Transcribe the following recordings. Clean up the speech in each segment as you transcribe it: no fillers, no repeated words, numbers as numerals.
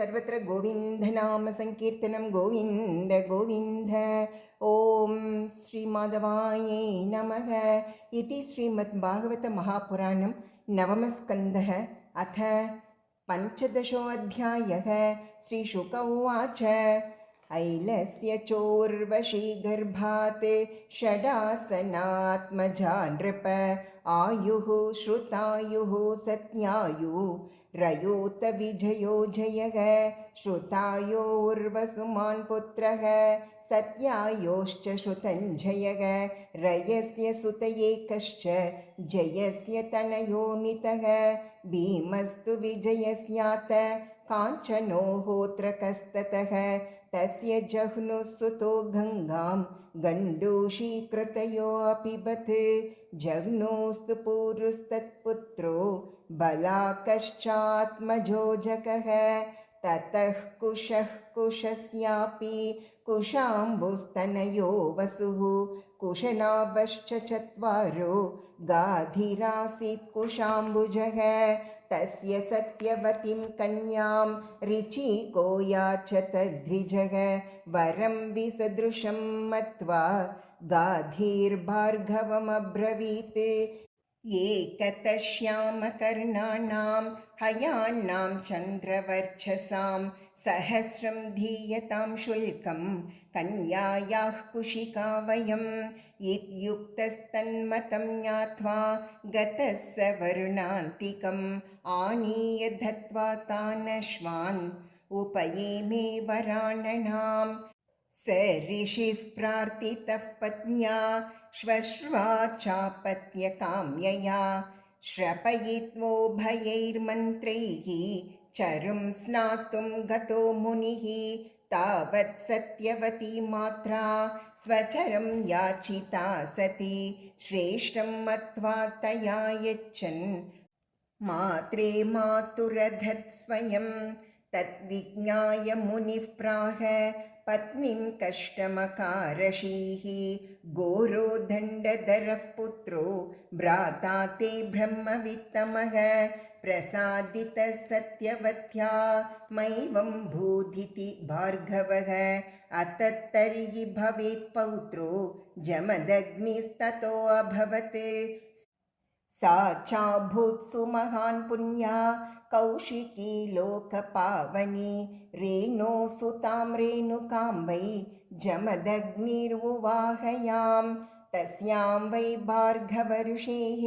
सर्वत्र गोविन्दनाम संकीर्तनं गोविन्द गोविन्द। ॐ श्रीमाधवायै नमः। इति श्रीमद्भागवतमहापुराणं नवमस्कन्धः अथ पञ्चदशोऽध्यायः। श्रीशुक उवाच ऐलस्य चोर्वशी गर्भात् षडासनात्मजा नृप आयुः श्रुतायुः सत्यायुः रयोत विजयो जयः श्रुतायो उर्वसुमान् पुत्रः सत्यायोश्च श्रुतञ्जयः रयस्य सुत एकश्च जयस्य तनयो मितः भीमस्तु विजयस्यात काञ्चनो होत्रकस्ततः तस्य जह्नुसुतो गङ्गां गण्डूषीकृतयो अपिबत् जघ्नोस्तु पूरुस्तत्पुत्रो बलाकश्चात्मजो जगः ततः कुशः कुशस्यापि कुशाम्बुस्तनयो वसुः कुशनाभश्च चत्वारो गाधिरासीत् कुशाम्बुजः तस्य सत्यवतीं कन्यां ऋचिको याच तद्विजः वरं विसदृशं मत्वा गाधिर्भार्गवमब्रवीत् एकतः श्यामकर्णानां हयान्नां चन्द्रवर्चसां सहस्रं दीयतां शुल्कं कन्यायाः कुशिका वयम् इत्युक्तस्तन्मतं ज्ञात्वा गतः स वरुणान्तिकम् आनीय दत्त्वा तान् अश्वान् उपयेमे वराननां स ऋषिः प्रार्थितः पत्न्या श्वश्र्वा चापत्यकाम्यया श्रपयित्वोभयैर्मन्त्रैः चरुं स्नातुं गतो मुनिः तावत् सत्यवती मात्रा स्वचरं याचिता सती श्रेष्ठं मत्वा तया यच्छन् मात्रे मातुरधत् स्वयं तद्विज्ञाय मुनिः प्राह पत्नीं कष्टमकारशीः घोरो दण्डधरः पुत्रो भ्राता ते ब्रह्मवित्तमः प्रसादितः सत्यवत्या मैवं भूदिति भार्गवः अतत्तर्हि भवेत् पौत्रो जमदग्निस्ततो अभवत् सा चाभूत् सुमहान् पुण्या कौशिकी लोकपावनी रेणो सुतां रेणुकां वै जमदग्निर्वुवाहयां तस्यां वै भार्गवऋषेः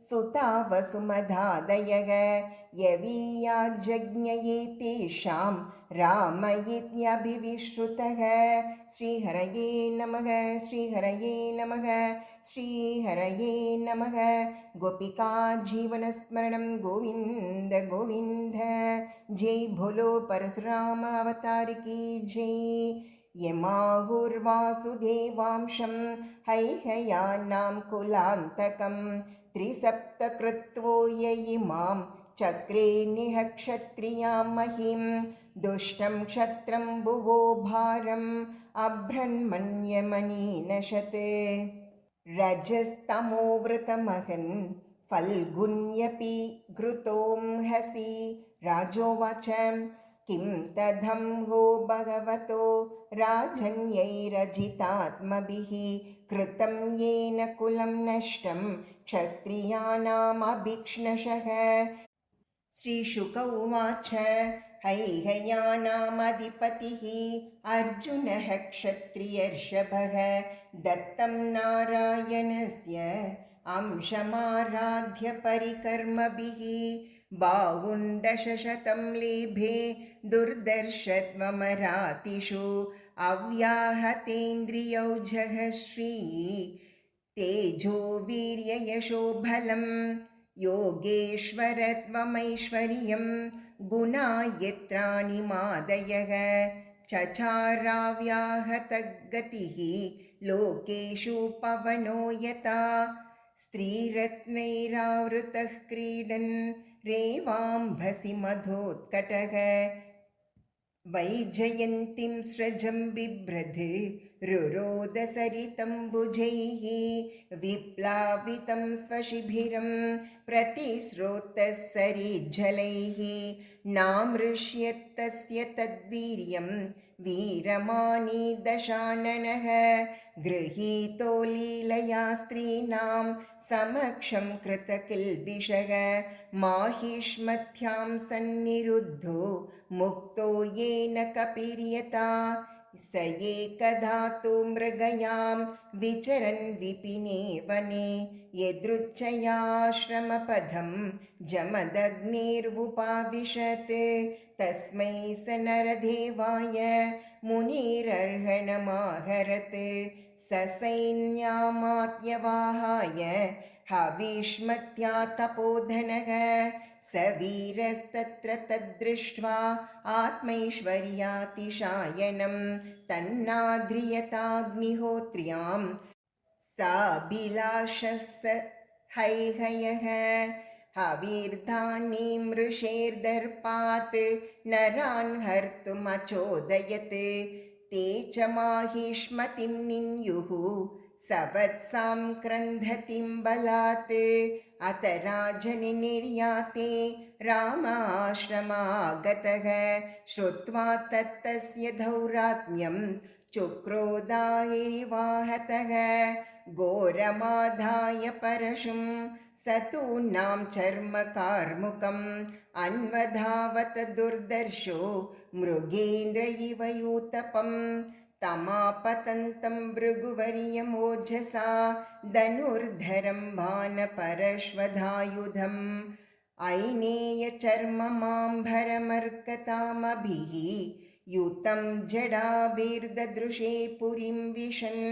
सुता वसुमधादयः यवीया जज्ञये तेषां राम इत्यभिविश्रुतः। श्रीहरये नमः श्रीहरये नमः श्रीहरये नमः। गोपिका जीवनस्मरणं गोविन्द गोविन्द। जय भोलो परशुराम अवतार की जय। यमाहुर्वासुदेवांशं हैहयानां कुलान्तकं त्रिसप्तकृत्वो य इमां चक्रे निःक्षत्रियां महिं दुष्टं क्षत्रं भुवो भारम् अभ्रन्मन्यमनीनशत् रजस्तमोवृतमहन् फल्गुन्यपि घृतोऽंहसि राजोवाच किं तदहं हो भगवतो राजन्यैरजितात्मभिः कृतं येन कुलं नष्टं क्षत्रियाणामभिक्ष्णशः। श्रीशुक उवाच हैहयानामधिपतिः अर्जुनः क्षत्रियर्षभः दत्तं नारायणस्य अंशमाराध्य परिकर्मभिः बाहुण्डशशतं लेभे दुर्दर्शत्वमरातिषु अव्याहतेन्द्रियौजः श्रीः तेजो वीर्ययशो बलं योगेश्वरत्वमैश्वर्यं गुणा यत्राणि मादयः चचाराव्याहतगतिः लोकेषु पवनो यथा स्त्रीरत्नैरावृतः क्रीडन् रेवाम्भसि मधोत्कटः वैजयन्तीं स्रजं बिभ्रद् रुरोदसरितम्बुजैः विप्लावितं स्वशिबिरं प्रतिस्रोतः सरिज्जलैः नामृष्यत्तस्य तद्वीर्यं वीरमानी दशाननः गृहीतो लीलया स्त्रीणां समक्षं कृतकिल्बिषः माहिष्मथ्यां सन्निरुद्धो मुक्तो येन कपिर्यता स एकदा तु मृगयां विचरन् विपिने वने यदृच्छयाश्रमपदं जमदग्निर्वुपाविशत् तस्मै स नरदेवाय मुनिरर्हणमाहरत् ससैन्यामात्यवाहाय हविष्मत्या तपोधनः स वीरस्तत्र तद्दृष्ट्वा आत्मैश्वर्यातिशायनं तन्नाद्रियताग्निहोत्र्यां साभिलाषः स हैहयः हविर्धानीं मृषेर्दर्पात् नरान् हर्तुमचोदयत् ते च माहिष्मतिं निन्युः सवत्सां क्रन्धतिं बलात् अत राजनिर्याते रामाश्रमागतः श्रुत्वा तत्तस्य दौरात्म्यं चुक्रोदाहिरिवाहतः घोरमाधाय परशुं सतूनां चर्मकार्मुकम् अन्वधावत दुर्दर्शो मृगेन्द्र इव यूतपम् तमापतन्तं भृगुवर्यमोजसा धनुर्धरं बाणपरश्वधायुधम् ऐनेयचर्ममाम्भरमर्कतामभिः युतं जडाभिर्ददृशे पुरीं विशन्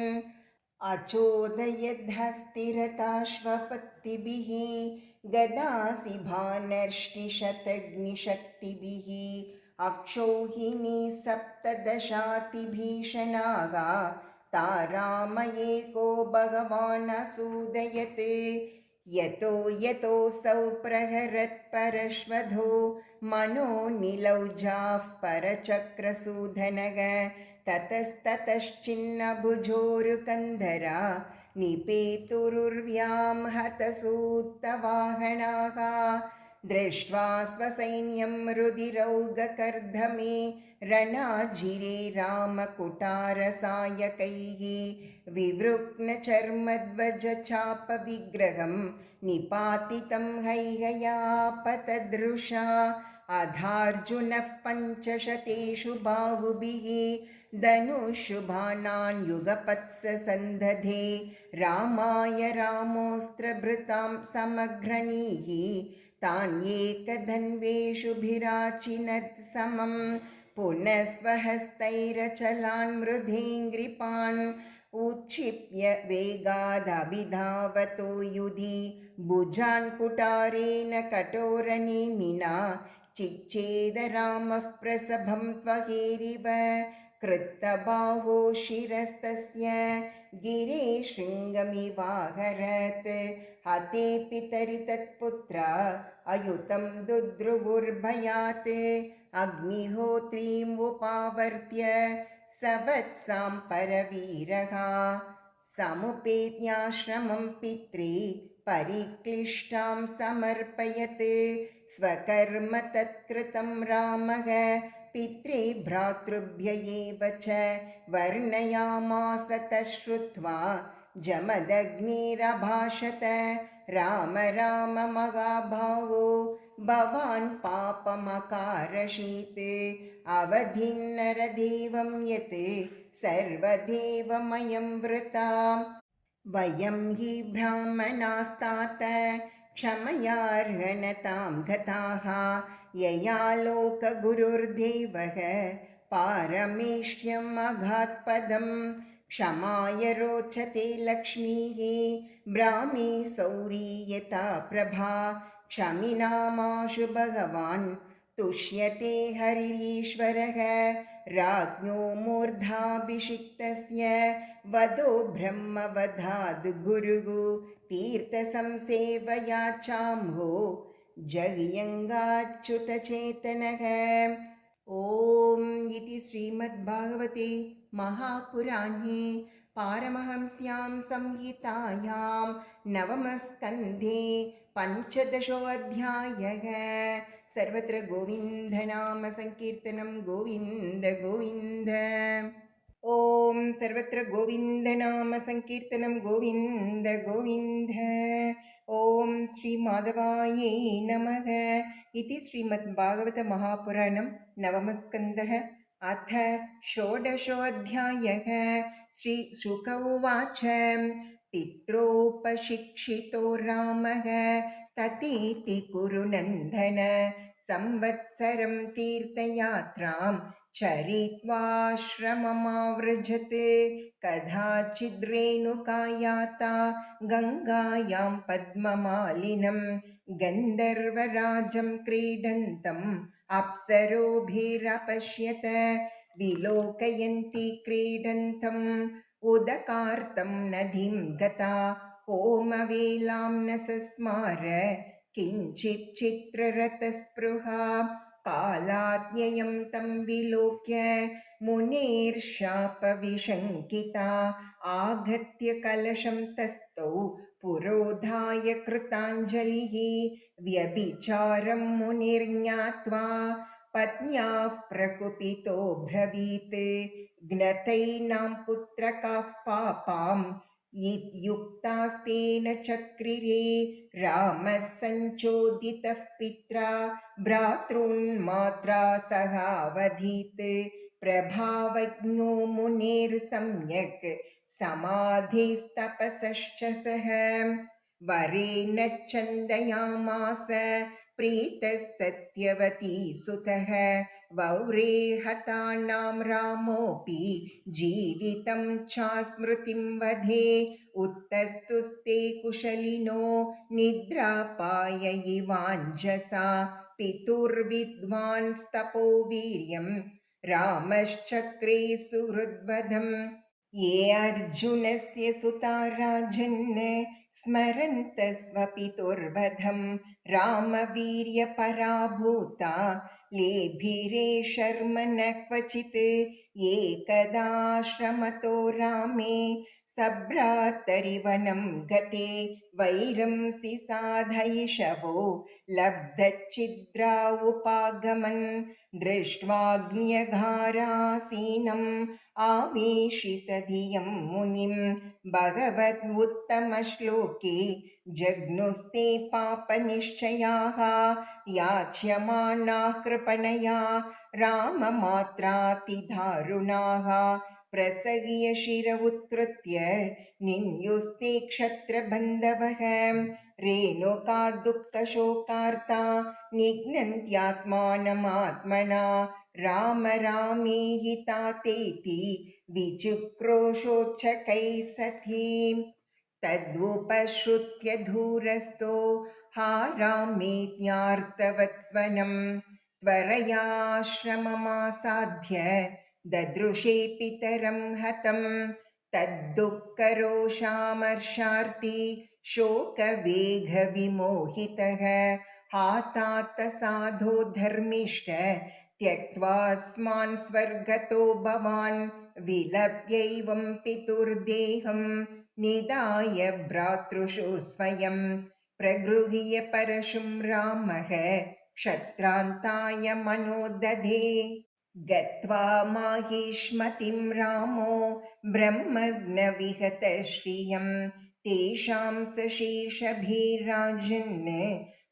अचोदयद्धस्तिरताश्वपत्तिभिः गदासि भानर्ष्टिशतग्निशक्तिभिः अक्षौहिणी सप्तदशातिभीषणाः तारामयेको भगवान् असूदयत् यतो यतोऽसौ प्रहरत्परश्वधो मनो निलौजाः परचक्रसूदनः ततस्ततश्चिन्नभुजोरुकन्धरा निपेतुरुर्व्यां हतसूत्तवाहनाः दृष्ट्वा स्वसैन्यं रुधिरौगकर्धमे रणाजिरे रामकुटारसायकैः विवृक्नचर्मध्वजचापविग्रहं निपातितं हैहयापतदृशा अधार्जुनः पञ्चशतेषु बाहुभिः धनुषुबाणान् युगपत्स सन्दधे रामाय रामोऽस्त्रभृतां समग्रनीः तान्येकधन्वेषुभिराचिनत् समं पुनः स्वहस्तैरचलान् मृधेङ्ग्रिपान् उत्क्षिप्य वेगादभिधावतो युधि भुजान् कुटारेण कठोरनेमिना चिच्छेद रामः प्रसभं त्वहेरिव कृत्तबाहो शिरस्तस्य गिरे शृङ्गमिवाहरत् हतेऽपि तरि तत्पुत्रा अयुतं दुद्रुवुर्भयात् अग्निहोत्रीं उपावर्त्य सवत्सां परवीरः समुपेत्याश्रमं पित्रे परिक्लिष्टां समर्पयत् स्वकर्म तत्कृतं रामः पित्रे भ्रातृभ्य एव च वर्णयामास तच्छ्रुत्वा जमदग्निरभाषत राम राम महाभावो भवान् पापमकारशीत् अवधिन्नरदेवं यत् सर्वदेवमयं वृता वयं हि ब्राह्मणास्तात क्षमयार्हणतां गताः यया लोकगुरुर्देवः पारमेष्ठ्यम् अगात्पदं क्षमाय रोचते लक्ष्मीः ब्राह्मी सौरी यथा प्रभा क्षमिनामाशु भगवान् तुष्यते हरिरीश्वरः राज्ञो मूर्धाभिषिक्तस्य वदो ब्रह्मवधाद् गुरुः तीर्थसंसेवया चाम्हो जह्यङ्गाच्युतचेतनः। ॐ इति श्रीमद्भागवते महापुराणे पारमहंस्यां संहितायां नवमस्कन्धे पञ्चदशोऽध्यायः। सर्वत्र गोविन्दनामसङ्कीर्तनं गोविन्द गोविन्द। ॐ सर्वत्र गोविन्दनामसङ्कीर्तनं गोविन्द गोविन्द। ॐ श्रीमाधवायै नमः। इति श्रीमद्भागवतमहापुराणं नवमस्कन्धः अथ षोडशोऽध्यायः। श्रीशुक उवाच पित्रोपशिक्षितो रामः ततीति कुरुनन्दन संवत्सरं तीर्थयात्रां चरित्वाश्रममाव्रजत्। कदाचिद्रेणुकायाता गङ्गायां पद्ममालिनं गन्धर्वराजं क्रीडन्तम् अप्सरोभिरपश्यत। विलोकयन्ति क्रीडन्तम् उदकार्तं नदीं गता होमवेलां न सस्मार किञ्चित् चित्ररथस्पृहा। कालाज्ञयं तं विलोक्य मुनेर्शापविशङ्किता आगत्य कलशं तस्थौ पुरोधाय कृताञ्जलिः। व्यभिचारं मुनिर्ज्ञात्वा पत्न्याः प्रकुपितो ब्रवीत् ज्ञतैनां पुत्रकाः पापाम् युक्तास्तेन चक्रिरे। रामः सञ्चोदितः पित्रा भ्रातॄन्मात्रा सहावधीत्। प्रभावज्ञो मुनिर्सम्यक् समाधिस्तपसश्च सः। वरेण छन्दयामास प्रीतः सत्यवती सुतः। वौरे हतानां रामोऽपि जीवितं चास्मृतिं वधे। उत्तस्तुस्ते कुशलिनो निद्रापाययिवाञ्जसा पितुर्विद्वांस्तपो वीर्यं रामश्चक्रे सुहृद्वधम्। ये अर्जुनस्य सुता राजन् स्मरन्तः स्वपितुर्वधम् रामवीर्यपराभूता लेभिरे शर्म न क्वचित्। एकदाश्रमतो रामे सभ्रातरिवनं गते वैरंसि साधयिषवो लब्धच्छिद्रा उपागमन्। दृष्ट्वाग्न्यघारासीनम् आवेशितधियं मुनिं भगवदुत्तमश्लोके जग्नुस्ते पापनिश्चयाः। याच्यमानाः कृपणया राममात्रातिदारुणाः प्रसह्य शिर उत्कृत्य निन्युस्ते क्षत्रबन्धवः। रेणुका दुःखशोकार्ता निघ्नन्त्यात्मानमात्मना राम रामेहि तातेति विचुक्रोशोच्चकैः सखी। तदुपश्रुत्य धूरस्थो हा रामेत्यार्तवत्स्वनं त्वरयाश्रममासाद्य ददृशे पितरं हतं। तद्दुःखरोषामर्षार्ति शोकवेगविमोहितः हातात साधो धर्मिष्ठ त्यक्त्वा स्मान् स्वर्गतो भवान्। विलप्यैवं पितुर्देहं निदाय भ्रातृषु स्वयं प्रगृह्य परशुं रामः क्षत्रान्ताय मनोदधे। गत्वा माहिष्मतिं रामो ब्रह्मज्ञविहतश्रियं तेषां सशीर्षभिराजन्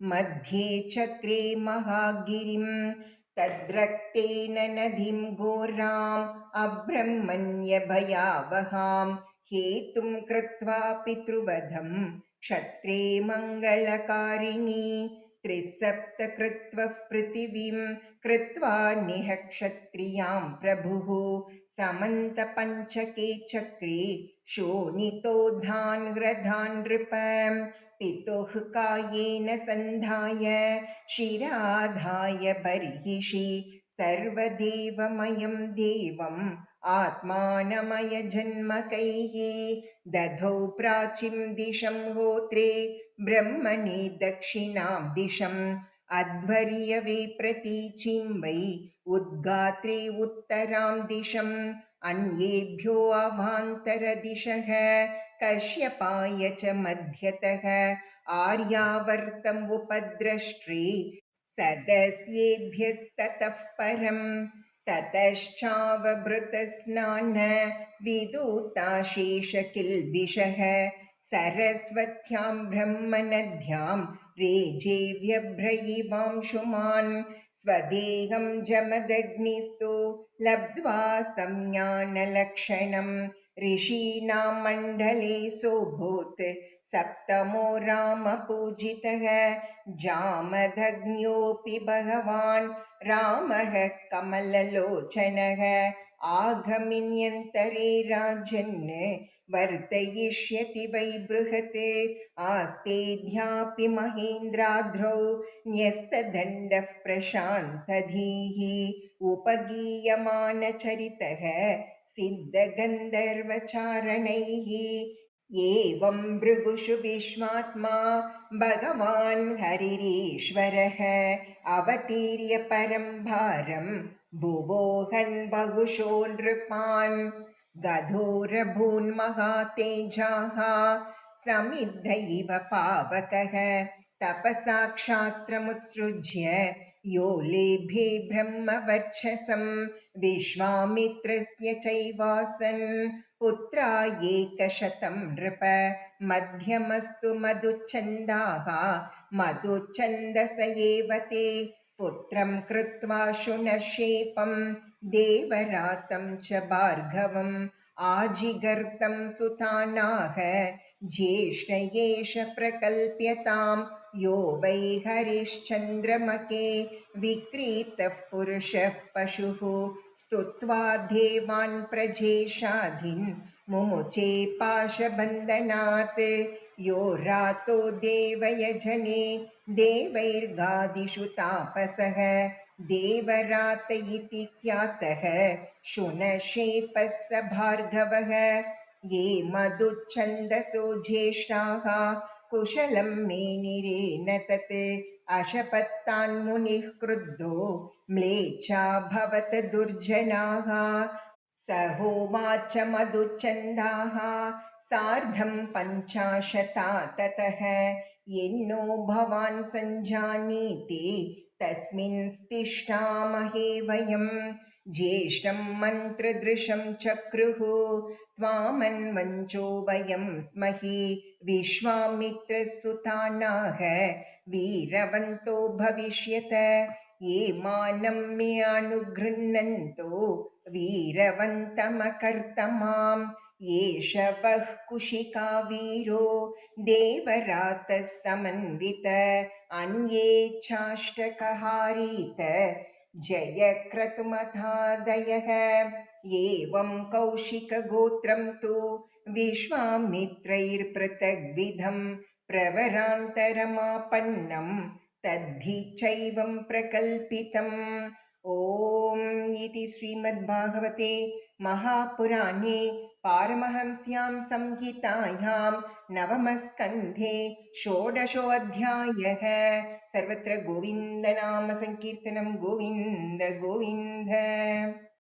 मध्ये चक्रे महागिरिं। तद्रक्तेन नदीं घोराम् अब्रह्मण्यभयावहां हेतुं कृत्वा पितृवधं क्षत्रे मङ्गलकारिणी। त्रिसप्तकृत्वः पृथिवीं कृत्वा निह क्षत्रियां प्रभुः। समन्तपञ्चके चक्रे शोणितोधान् हृदान् नृप। पितुः कायेन सन्धाय शिराधाय बर्हिषि सर्वदेवमयं देवम् आत्मानमयजन्मकैः। दधौ प्राचीं दिशं होत्रे ब्रह्मणि दक्षिणां दिशम्। अध्वर्यवे प्रतीचीं वै उद्गात्रे उत्तरां दिशम्। अन्येभ्यो अवान्तरदिशः कश्यपाय च मध्यतः आर्यावर्तम् उपद्रष्ट्रे सदस्येभ्यस्ततः परम् ततश्चावभृतस्नान विदूताशेषकिल्बिषः सरस्वत्यां ब्रह्मनद्यां रेजे व्यभ्रयिवांशुमान् स्वदेहं जमदग्निस्तु लब्ध्वा संज्ञानलक्षणम् ऋषीणां मण्डले सोऽभूत् सप्तमो रामपूजितः जामदग्न्योऽपि भगवान् रामः कमललोचनः आगमिन्यन्तरे राजन् वर्तयिष्यति वै बृहत् आस्तेऽद्यापि महेन्द्राद्रौ न्यस्तदण्डः प्रशान्तधीः उपगीयमानचरितः सिद्धगन्धर्वचारणैः एवं भृगुषु विश्वात्मा भगवान् हरिरीश्वरः अवतीर्य परं भारं बुभोहन् बहुशो नृपान् गधोरभून्महातेजाः समिद्ध इव पावकः तपसाक्षात्रमुत्सृज्य यो लेभे ब्रह्मवर्चसं विश्वामित्रस्य चैवासन् पुत्रा 100 नृप मध्यमस्तु मधुच्छन्दाः मधुच्छन्दस एव ते पुत्रं कृत्वा शुनशेपं देवरातं च भार्गवम् आजिगर्तं सुतानाः ज्येष्ठ एष प्रकल्प्यतां यो वै हरिश्चन्द्रमके विक्रीतः पुरुषः पशुः स्तुत्वा देवान् प्रजेशाधीन् मुमुचे पाशबन्धनात् यो रातो देवयजने देवैर्गादिषु तापसः देवरात इति ख्यातः शुनशेपः स भार्गवः ये मधुच्छन्दसो ज्येष्ठाः कुशलं मेनिरे न तत् अशपत्तान् मुनिः क्रुद्धो म्लेच्छाभवत दुर्जनाः स होवाच मधुच्छन्दाः सार्धं 50 ततः येन्नो भवान् सञ्जानीते तस्मिन् तिष्ठामहे वयम् ज्येष्ठं मन्त्रदृशं चक्रुः त्वामन्वञ्चो वयं स्महि विश्वामित्रसुतानाः वीरवन्तो भविष्यत ये मानं मे अनुगृह्णन्तो वीरवन्तमकर्तमाम् एष वः कुशिका वीरो देवरातस्तमन्वित अन्ये चाष्टकहारीत जयक्रतुमथादयः एवं कौशिकगोत्रं तु विश्वामित्रैर्पृथग्विधं प्रवरान्तरमापन्नं तद्धि चैवं प्रकल्पितम्। ॐ इति श्रीमद्भागवते महापुराणे पारमहंस्यां संहितायां 9मस्कन्धे 16ओऽध्यायः। सर्वत्र गोविन्दनाम संकीर्तनं गोविन्द गोविन्द।